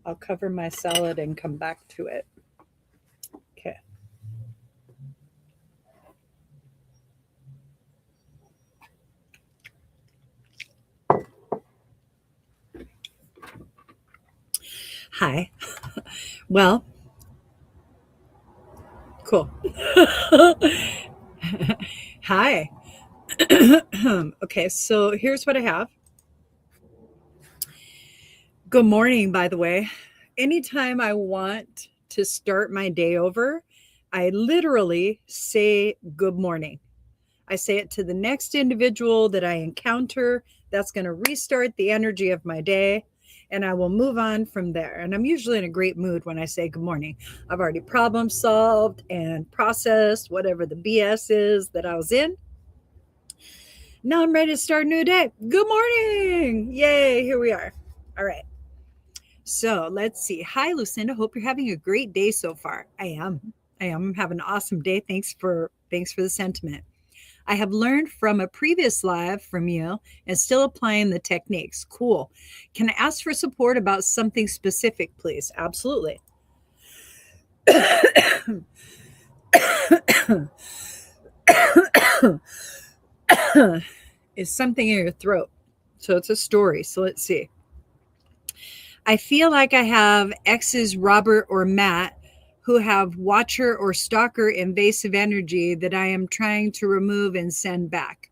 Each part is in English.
I'll cover my salad and come back to it. Okay. Hi. Well, cool. Hi. Okay, so here's what I have. Good morning, by the way. Anytime I want to start my day over, I literally say good morning. I say it to the next individual that I encounter. That's going to restart the energy of my day, and I will move on from there. And I'm usually in a great mood when I say good morning. I've already problem solved and processed whatever the BS is that I was in. Now I'm ready to start a new day. Good morning. Yay, here we are. All right. So let's see. Hi, Lucinda. Hope you're having a great day so far. I am. I'm having an awesome day. Thanks for the sentiment. I have learned from a previous live from you and still applying the techniques. Cool. Can I ask for support about something specific, please? Absolutely. Is something in your throat. So it's a story. So let's see. I feel like I have exes, Robert or Matt, who have watcher or stalker invasive energy that I am trying to remove and send back.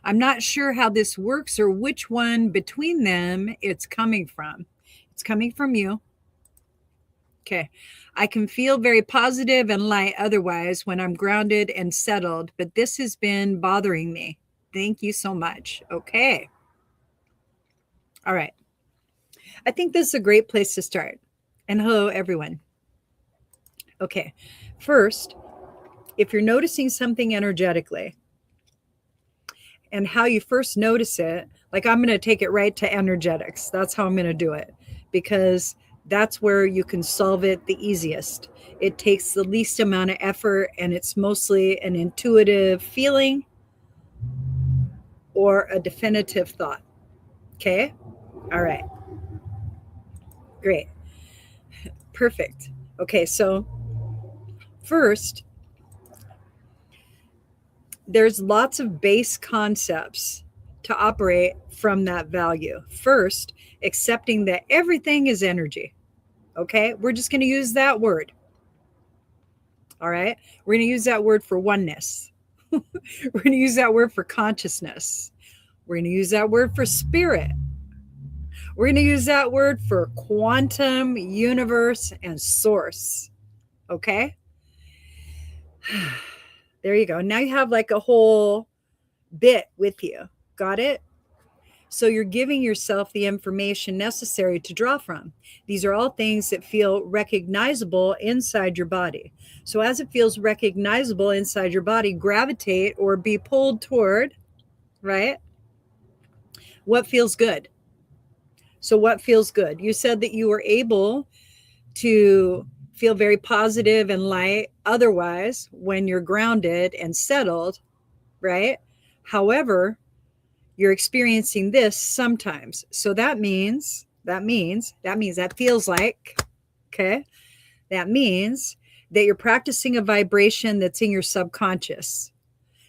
I'm not sure how this works or which one between them it's coming from. It's coming from you. Okay. I can feel very positive and light otherwise when I'm grounded and settled, but this has been bothering me. Thank you so much. Okay. All right. I think this is a great place to start. And hello, everyone. Okay. First, if you're noticing something energetically and how you first notice it, like I'm going to take it right to energetics. That's how I'm going to do it because that's where you can solve it the easiest. It takes the least amount of effort and it's mostly an intuitive feeling or a definitive thought. Okay. All right. Great. Perfect. Okay. So first, there's lots of base concepts to operate from that value. First, accepting that everything is energy. Okay. We're just going to use that word. All right. We're going to use that word for oneness. We're going to use that word for consciousness. We're going to use that word for spirit. We're going to use that word for quantum, universe, and source. Okay. There you go. Now you have like a whole bit with you. Got it? So you're giving yourself the information necessary to draw from. These are all things that feel recognizable inside your body. So as it feels recognizable inside your body, gravitate or be pulled toward, right? What feels good? So what feels good? You said that you were able to feel very positive and light otherwise when you're grounded and settled, right? However, you're experiencing this sometimes. So that feels like, okay, that means that you're practicing a vibration that's in your subconscious.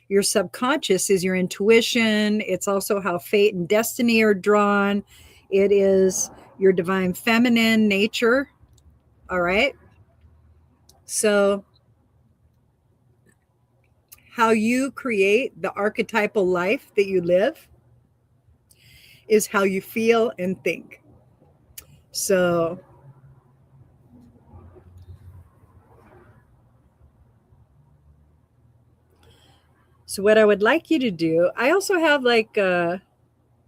Your subconscious is your intuition. It's also how fate and destiny are drawn. It is your divine feminine nature. All right. So how you create the archetypal life that you live is how you feel and think. So what I would like you to do, I also have like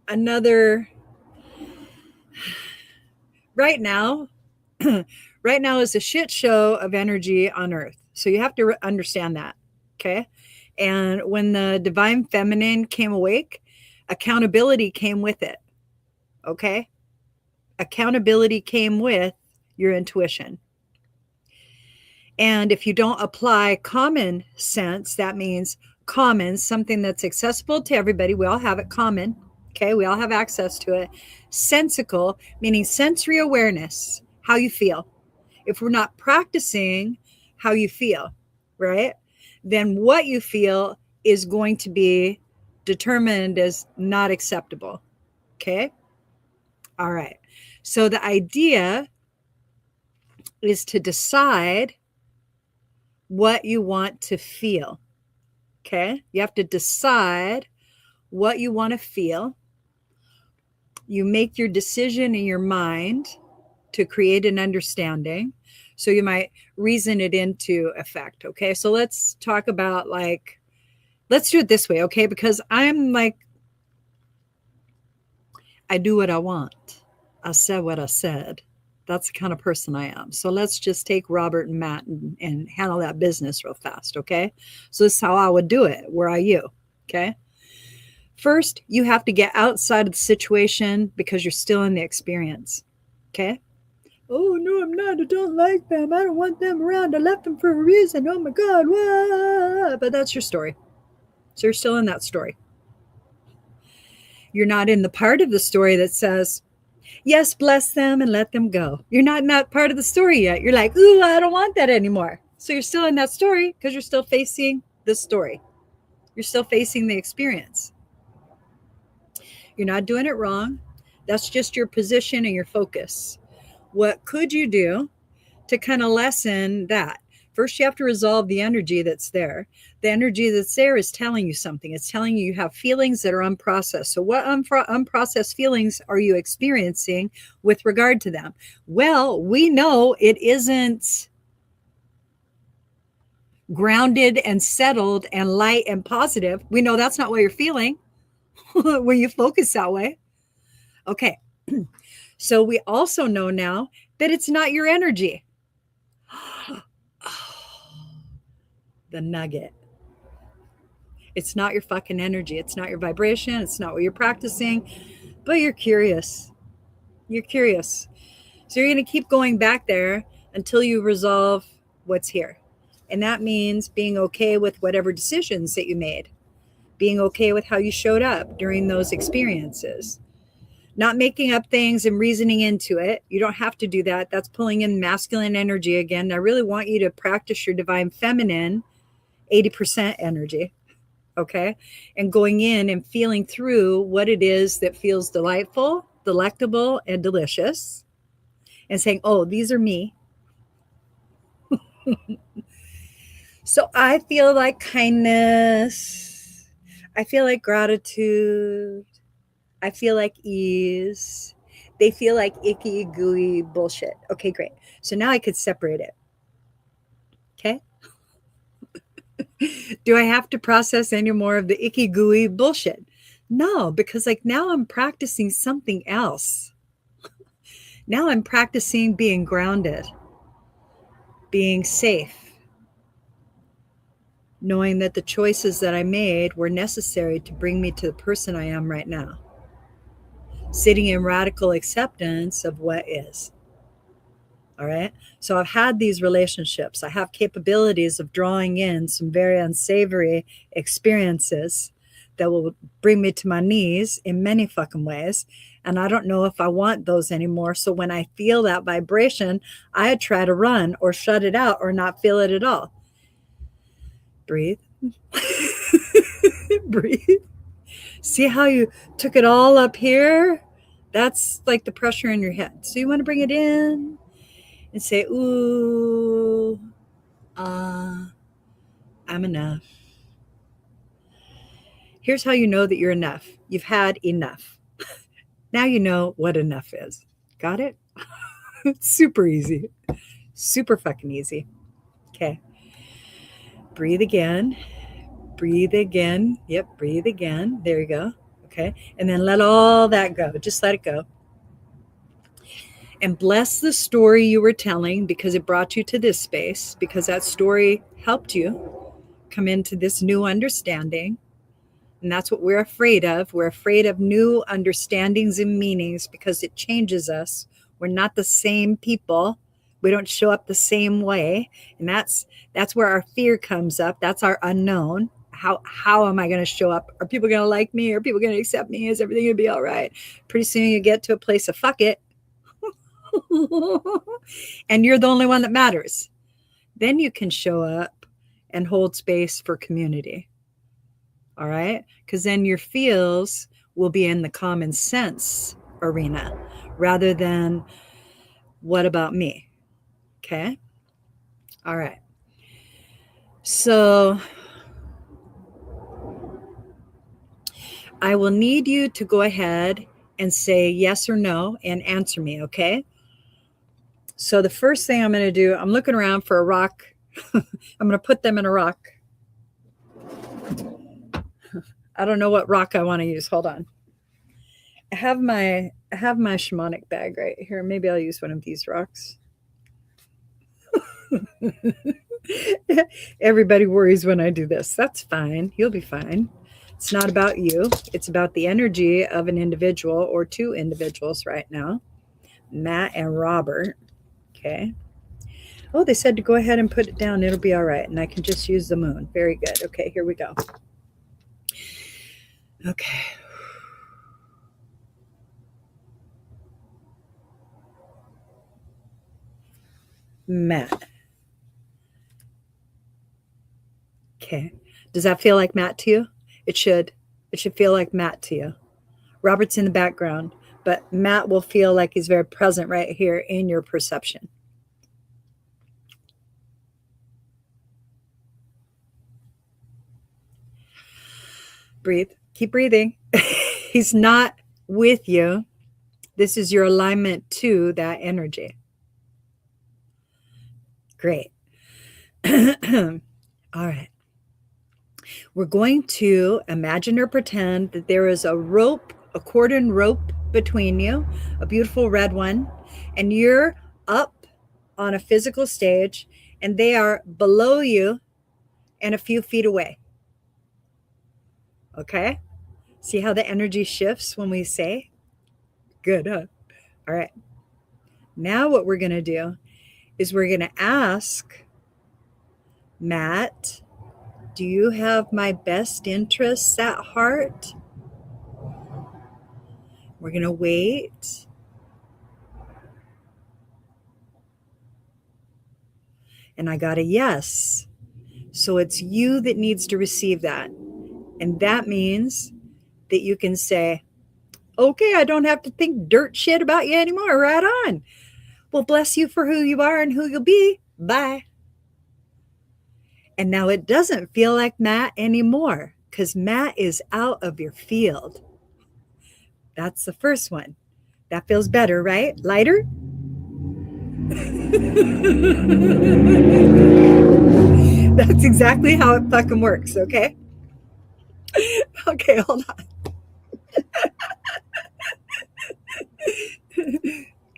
another right now. Right now is a shit show of energy on earth. So you have to understand that. Okay. And when the divine feminine came awake, accountability came with it. Okay. Accountability came with your intuition. And if you don't apply common sense, that means common, something that's accessible to everybody. We all have it common. Okay. We all have access to it. Sensical, meaning sensory awareness, how you feel. If we're not practicing how you feel, right, then what you feel is going to be determined as not acceptable. Okay. All right. So the idea is to decide what you want to feel. Okay. You have to decide what you want to feel. You make your decision in your mind to create an understanding. So you might reason it into effect. Okay. So let's talk about let's do it this way. Okay. Because I'm like, I do what I want. I said what I said. That's the kind of person I am. So let's just take Robert and Matt and handle that business real fast. Okay. So this is how I would do it. Where are you? Okay. First, you have to get outside of the situation because you're still in the experience. Okay. Oh, no, I'm not. I don't like them. I don't want them around. I left them for a reason. Oh, my God. What? But that's your story. So you're still in that story. You're not in the part of the story that says, yes, bless them and let them go. You're not in that part of the story yet. You're like, ooh, I don't want that anymore. So you're still in that story because you're still facing the story. You're still facing the experience. You're not doing it wrong. That's just your position and your focus. What could you do to kind of lessen that? First, you have to resolve the energy that's there. The energy that's there is telling you something. It's telling you have feelings that are unprocessed. So what unprocessed feelings are you experiencing with regard to them? Well, we know it isn't grounded and settled and light and positive. We know that's not what you're feeling when you focus that way. Okay. So we also know now that it's not your energy. The nugget. It's not your fucking energy. It's not your vibration. It's not what you're practicing, but you're curious. You're curious. So you're going to keep going back there until you resolve what's here. And that means being okay with whatever decisions that you made, being okay with how you showed up during those experiences, not making up things and reasoning into it. You don't have to do that. That's pulling in masculine energy again. I really want you to practice your divine feminine 80% energy. Okay. And going in and feeling through what it is that feels delightful, delectable, and delicious, and saying, oh, these are me. So I feel like kindness. I feel like gratitude. I feel like ease. They feel like icky, gooey bullshit. Okay, great. So now I could separate it. Okay. Do I have to process any more of the icky, gooey bullshit? No, because now I'm practicing something else. Now I'm practicing being grounded, being safe, knowing that the choices that I made were necessary to bring me to the person I am right now. Sitting in radical acceptance of what is. All right. So I've had these relationships. I have capabilities of drawing in some very unsavory experiences that will bring me to my knees in many fucking ways. And I don't know if I want those anymore. So when I feel that vibration, I try to run or shut it out or not feel it at all. Breathe. Breathe. See how you took it all up here? That's like the pressure in your head. So you want to bring it in and say, ooh, I'm enough. Here's how you know that you're enough. You've had enough. Now you know what enough is. Got it? It's super easy. Super fucking easy. Okay. Breathe again. Breathe again. Yep, breathe again. There you go. Okay. And then let all that go. Just let it go. And bless the story you were telling because it brought you to this space, because that story helped you come into this new understanding. And that's what we're afraid of. We're afraid of new understandings and meanings because it changes us. We're not the same people We don't show up the same way. And that's where our fear comes up. That's our unknown. How am I going to show up? Are people going to like me? Are people going to accept me? Is everything going to be all right? Pretty soon you get to a place of fuck it. And you're the only one that matters. Then you can show up and hold space for community. All right? Because then your feels will be in the common sense arena rather than what about me? Okay? All right. So I will need you to go ahead and say yes or no and answer me, okay? So the first thing I'm going to do, I'm looking around for a rock. I'm going to put them in a rock. I don't know what rock I want to use. Hold on. I have my shamanic bag right here. Maybe I'll use one of these rocks. Everybody worries when I do this. That's fine. You'll be fine. It's not about you. It's about the energy of an individual or two individuals right now, Matt and Robert. Okay. Oh, they said to go ahead and put it down. It'll be all right. And I can just use the moon. Very good. Okay, here we go. Okay. Matt. Okay. Does that feel like Matt to you? It should. It should feel like Matt to you. Robert's in the background, but Matt will feel like he's very present right here in your perception. Breathe. Keep breathing. He's not with you. This is your alignment to that energy. Great. All right. We're going to imagine or pretend that there is a rope, a cordon rope between you, a beautiful red one, and you're up on a physical stage and they are below you and a few feet away. Okay? See how the energy shifts when we say? Good, huh? All right. Now what we're going to do is we're going to ask Matt, do you have my best interests at heart? We're going to wait. And I got a yes. So it's you that needs to receive that. And that means that you can say, okay, I don't have to think dirt shit about you anymore. Right on. Well, bless you for who you are and who you'll be. Bye. And now it doesn't feel like Matt anymore because Matt is out of your field. That's the first one. That feels better, right? Lighter? That's exactly how it fucking works, okay? Okay, hold on.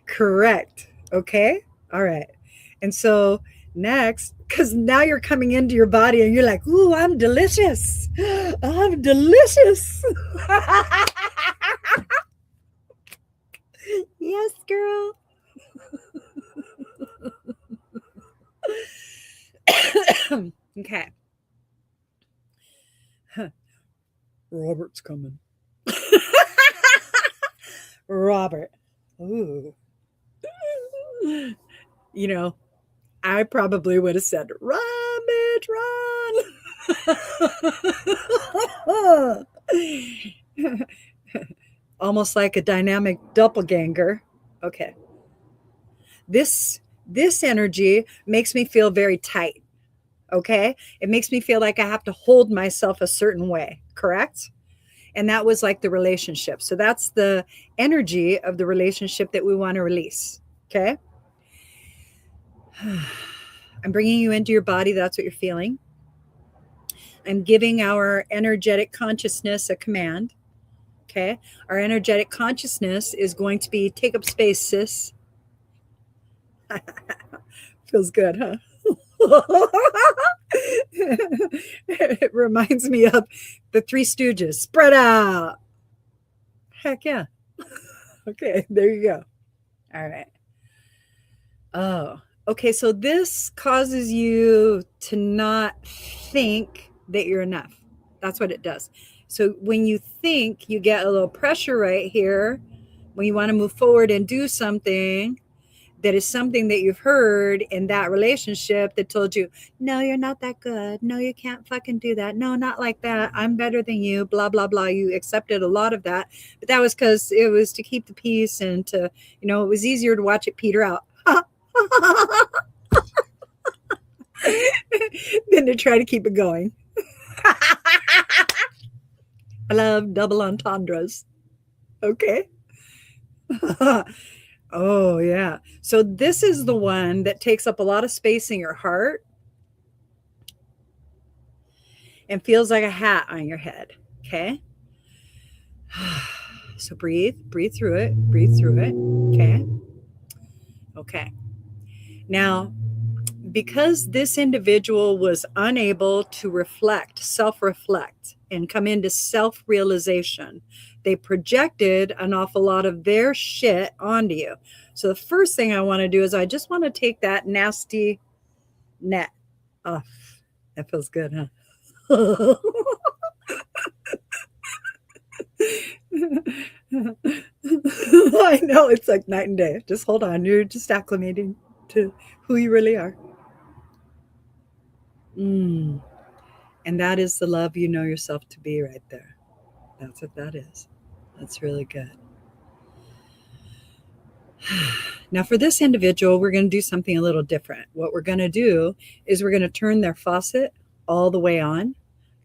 Correct. Okay? All right. And so next, because now you're coming into your body and you're like, ooh, I'm delicious. I'm delicious. Yes, girl. Okay. Robert's coming. Robert. Ooh. You know, I probably would have said, run, bitch, run. Almost like a dynamic doppelganger. Okay. This energy makes me feel very tight. Okay. It makes me feel like I have to hold myself a certain way. Correct? And that was like the relationship. So that's the energy of the relationship that we want to release. Okay. I'm bringing you into your body. That's what you're feeling. I'm giving our energetic consciousness a command. Okay. Our energetic consciousness is going to be take up space, sis. Feels good, huh? It reminds me of the Three Stooges. Spread out. Heck yeah. Okay, there you go. All right. Oh, Okay, so this causes you to not think that you're enough. That's what it does. So when you think, you get a little pressure right here when you want to move forward and do something that is something that you've heard in that relationship that told you, no, you're not that good. No, you can't fucking do that. No, not like that. I'm better than you, blah, blah, blah. You accepted a lot of that. But that was because it was to keep the peace and to, it was easier to watch it peter out than to try to keep it going. I love double entendres. Okay. Oh, yeah. So this is the one that takes up a lot of space in your heart and feels like a hat on your head. Okay. So breathe through it, breathe through it. Okay. Okay. Now, because this individual was unable to reflect, self reflect, and come into self realization, they projected an awful lot of their shit onto you. So, the first thing I want to do is I just want to take that nasty net off. That feels good, huh? I know it's like night and day. Just hold on. You're just acclimating to who you really are. Mm. And that is the love you know yourself to be right there. That's what that is. That's really good. Now, for this individual, we're going to do something a little different. What we're going to do is we're going to turn their faucet all the way on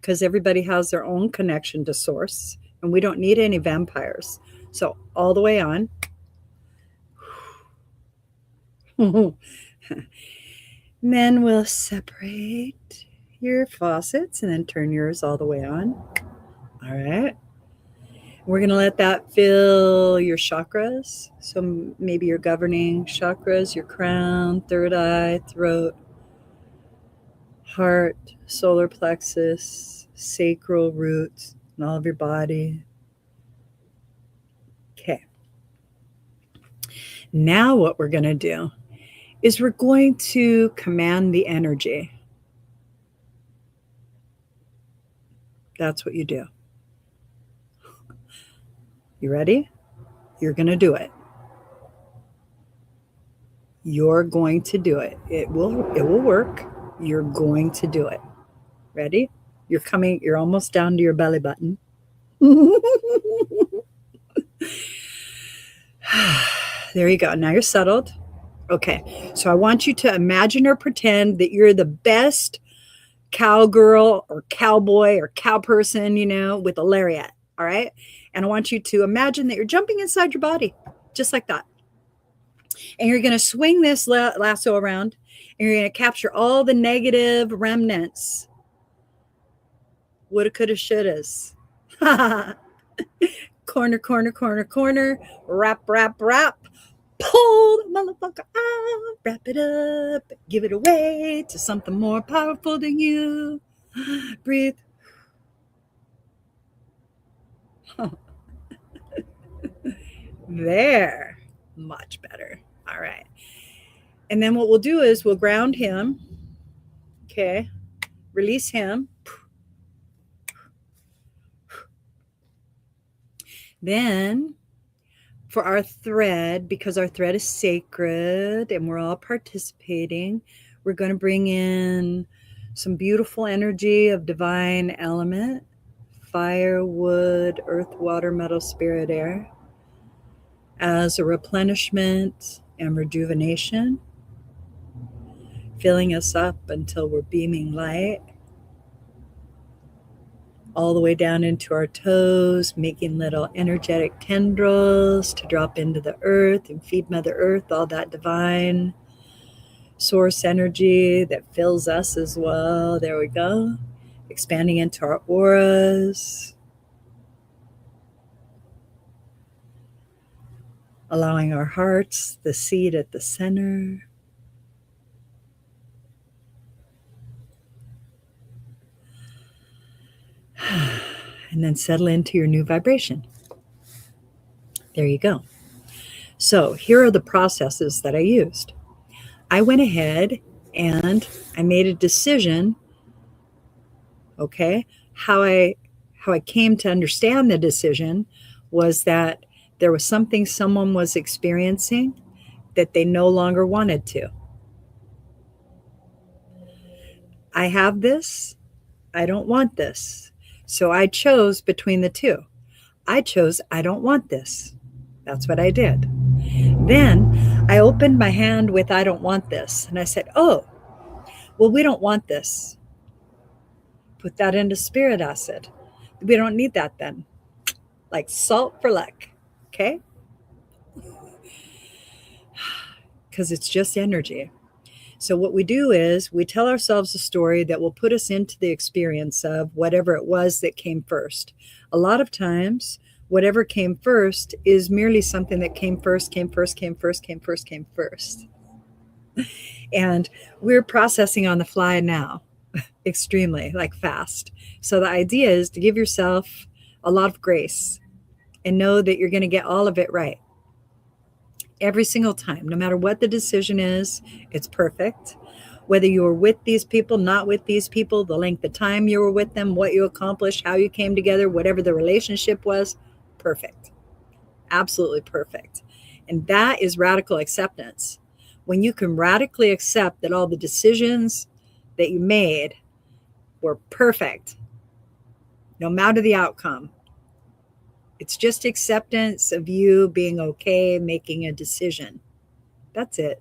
because everybody has their own connection to source and we don't need any vampires. So, all the way on. Then we'll separate your faucets and then turn yours all the way on. All right. We're going to let that fill your chakras. So maybe your governing chakras, your crown, third eye, throat, heart, solar plexus, sacral roots, and all of your body. Okay. Now what we're going to do is we're going to command the energy. That's what you do. You ready? You're going to do it. You're going to do it. It will work. You're going to do it. Ready? You're almost down to your belly button. There you go. Now you're settled. Okay. So I want you to imagine or pretend that you're the best cowgirl or cowboy or cow person, with a lariat. All right. And I want you to imagine that you're jumping inside your body, just like that. And you're going to swing this lasso around and you're going to capture all the negative remnants. Woulda, coulda, shouldas. Corner, corner, corner, corner. Wrap, wrap, wrap. Pull the motherfucker out. Wrap it up. Give it away to something more powerful than you. Breathe. There. Much better. All right. And then what we'll do is we'll ground him. Okay. Release him. Then for our thread, because our thread is sacred and we're all participating, we're going to bring in some beautiful energy of divine element, fire, wood, earth, water, metal, spirit, air, as a replenishment and rejuvenation, filling us up until we're beaming light all the way down into our toes, making little energetic tendrils to drop into the earth and feed Mother Earth all that divine source energy that fills us as well. There we go. Expanding into our auras. Allowing our hearts, the seed at the center. And then settle into your new vibration. There you go. So here are the processes that I used. I went ahead and I made a decision. Okay. How I came to understand the decision was that there was something someone was experiencing that they no longer wanted to. I have this. I don't want this. So I chose between the two. I chose I don't want this. That's what I did. Then I opened my hand with I don't want this. And I said, oh, well, we don't want this. Put that into spirit acid. We don't need that then. Like salt for luck. Okay? Because it's just energy. So what we do is we tell ourselves a story that will put us into the experience of whatever it was that came first. A lot of times, whatever came first is merely something that came first. And we're processing on the fly now, extremely, like fast. So the idea is to give yourself a lot of grace and know that you're going to get all of it right. Every single time, no matter what the decision is, it's perfect. Whether you were with these people, not with these people, the length of time you were with them, what you accomplished, how you came together, whatever the relationship was, perfect. Absolutely perfect. And that is radical acceptance. When you can radically accept that all the decisions that you made were perfect, no matter the outcome. It's just acceptance of you being okay making a decision. That's it.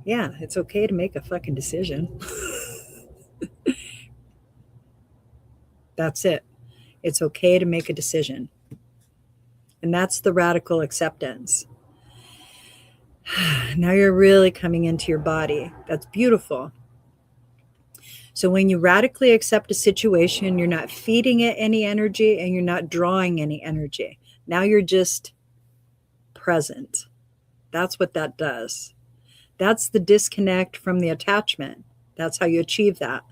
Yeah, it's okay to make a fucking decision. That's it. It's okay to make a decision. And that's the radical acceptance. Now you're really coming into your body. That's beautiful. So when you radically accept a situation, you're not feeding it any energy and you're not drawing any energy. Now you're just present. That's what that does. That's the disconnect from the attachment. That's how you achieve that.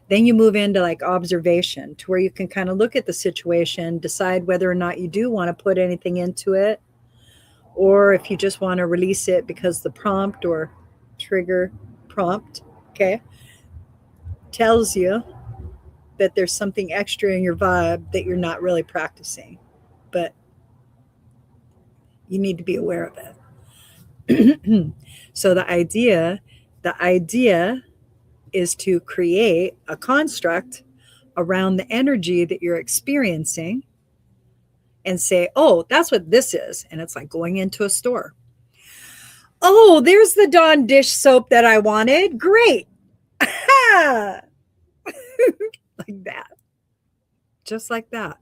Then you move into like observation, to where you can kind of look at the situation, decide whether or not you do want to put anything into it, or if you just want to release it because the prompt or trigger prompt, okay, tells you that there's something extra in your vibe that you're not really practicing, but you need to be aware of it. So the idea is to create a construct around the energy that you're experiencing and say, oh, that's what this is. And it's like going into a store. Oh, there's the Dawn dish soap that I wanted. Great. Like that. Just like that.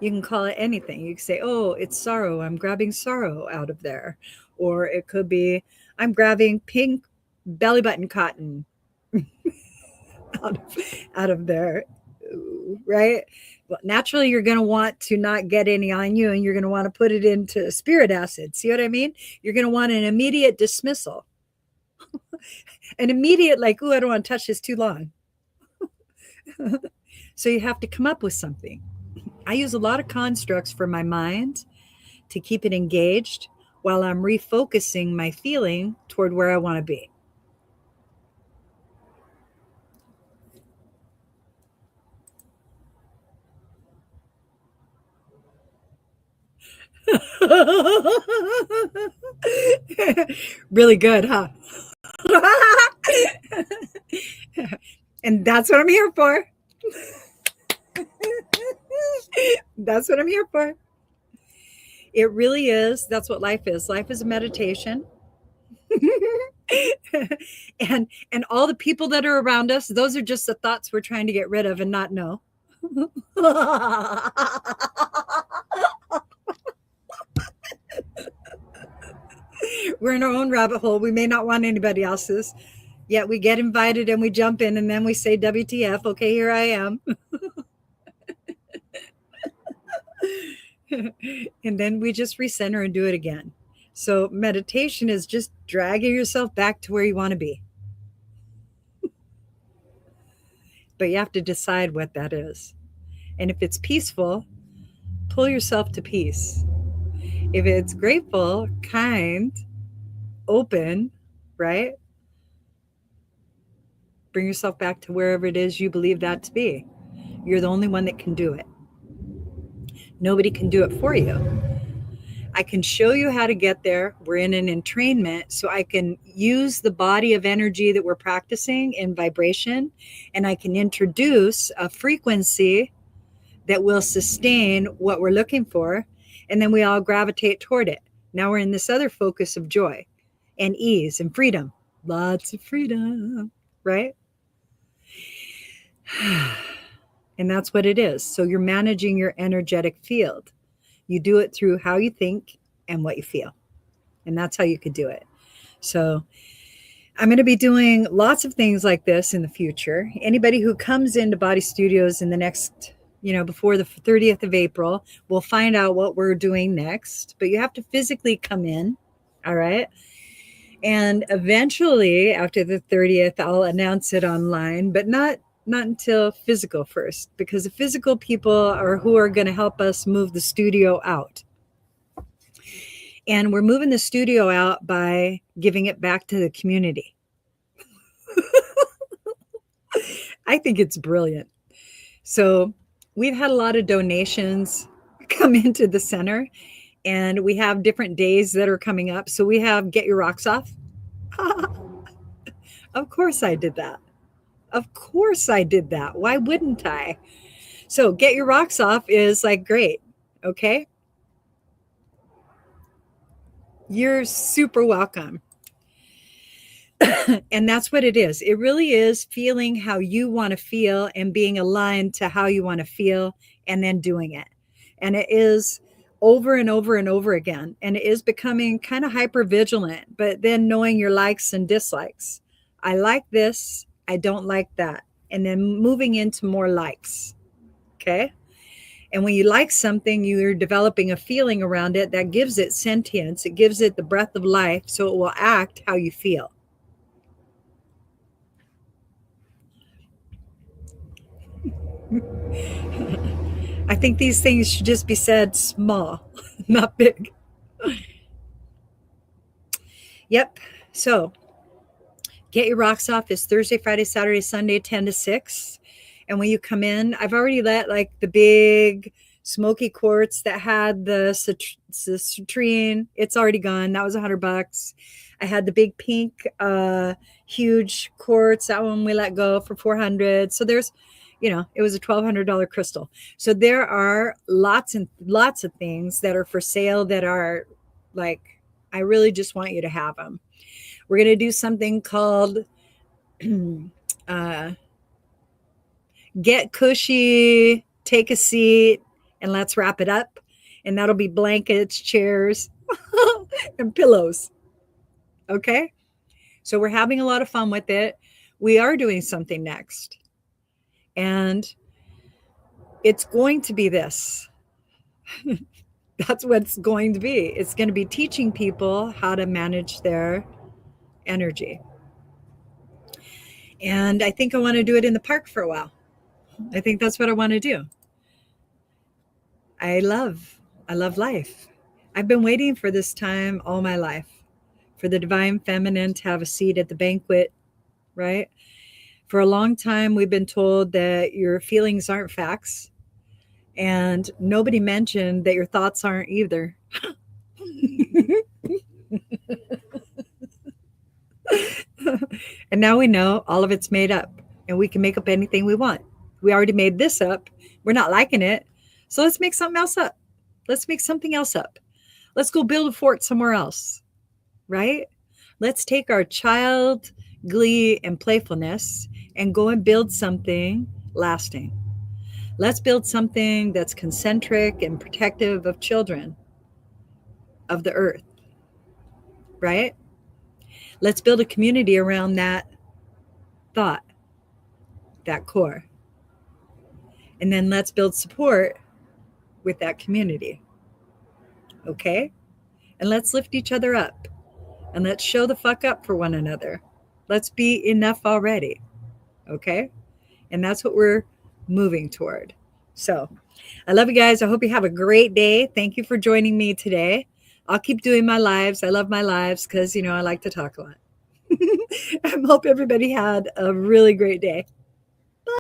You can call it anything. You can say, oh, it's sorrow. I'm grabbing sorrow out of there. Or it could be, I'm grabbing pink belly button cotton out of there. Right? Well, naturally, you're going to want to not get any on you, and you're going to want to put it into spirit acid. See what I mean? You're going to want an immediate dismissal. An immediate, like, oh, I don't want to touch this too long. So you have to come up with something. I use a lot of constructs for my mind to keep it engaged while I'm refocusing my feeling toward where I want to be. Really good, huh? And that's what I'm here for. That's what I'm here for. It really is. That's what life is. Life is a meditation. and all the people that are around us, those are just the thoughts we're trying to get rid of and not know. We're in our own rabbit hole. We may not want anybody else's. Yet we get invited and we jump in and then we say, WTF, okay, here I am. And then we just recenter and do it again. So meditation is just dragging yourself back to where you want to be. But you have to decide what that is. And if it's peaceful, pull yourself to peace. If it's grateful, kind, open, right? Bring yourself back to wherever it is you believe that to be. You're the only one that can do it. Nobody can do it for you. I can show you how to get there. We're in an entrainment, so I can use the body of energy that we're practicing in vibration, and I can introduce a frequency that will sustain what we're looking for, and then we all gravitate toward it. Now we're in this other focus of joy and ease and freedom. Lots of freedom, right? And that's what it is. So you're managing your energetic field. You do it through how you think and what you feel. And that's how you could do it. So I'm going to be doing lots of things like this in the future. Anybody who comes into Body Studios in the next, before the 30th of April, will find out what we're doing next. But you have to physically come in. All right. And eventually, after the 30th, I'll announce it online, but not until physical first, because the physical people are who are going to help us move the studio out. And we're moving the studio out by giving it back to the community. I think it's brilliant. So we've had a lot of donations come into the center, and we have different days that are coming up. So we have Get Your Rocks Off. Of course I did that. Of course I did that. Why wouldn't I? So Get Your Rocks Off is like, great. Okay. You're super welcome. And that's what it is. It really is feeling how you want to feel and being aligned to how you want to feel and then doing it. And it is over and over and over again. And it is becoming kind of hyper vigilant, but then knowing your likes and dislikes. I like this. I don't like that. And then moving into more likes. Okay. And when you like something, you're developing a feeling around it that gives it sentience. It gives it the breath of life, so it will act how you feel. I think these things should just be said small, not big. Yep. So Get Your Rocks Off is Thursday, Friday, Saturday, Sunday, 10 to 6. And when you come in, I've already let like the big smoky quartz that had the citrine. It's already gone. That was $100. I had the big pink, huge quartz. That one we let go for $400. So there's, it was a $1,200 crystal. So there are lots and lots of things that are for sale that are like, I really just want you to have them. We're going to do something called Get Cushy, Take a Seat, and Let's Wrap It Up. And that'll be blankets, chairs, and pillows. Okay? So we're having a lot of fun with it. We are doing something next. And it's going to be this. That's what it's going to be. It's going to be teaching people how to manage their energy. And I think I want to do it in the park for a while. I think that's what I want to do. I love life. I've been waiting for this time all my life, for the divine feminine to have a seat at the banquet, right? For a long time, we've been told that your feelings aren't facts, and nobody mentioned that your thoughts aren't either. And now we know all of it's made up, and we can make up anything we want. We already made this up. We're not liking it. So let's make something else up. Let's make something else up. Let's go build a fort somewhere else, right? Let's take our child glee and playfulness and go and build something lasting. Let's build something that's concentric and protective of children, of the earth, right? Let's build a community around that thought, that core. And then let's build support with that community. Okay? And let's lift each other up. And let's show the fuck up for one another. Let's be enough already. Okay? And that's what we're moving toward. So I love you guys. I hope you have a great day. Thank you for joining me today. I'll keep doing my lives. I love my lives because, I like to talk a lot. I hope everybody had a really great day.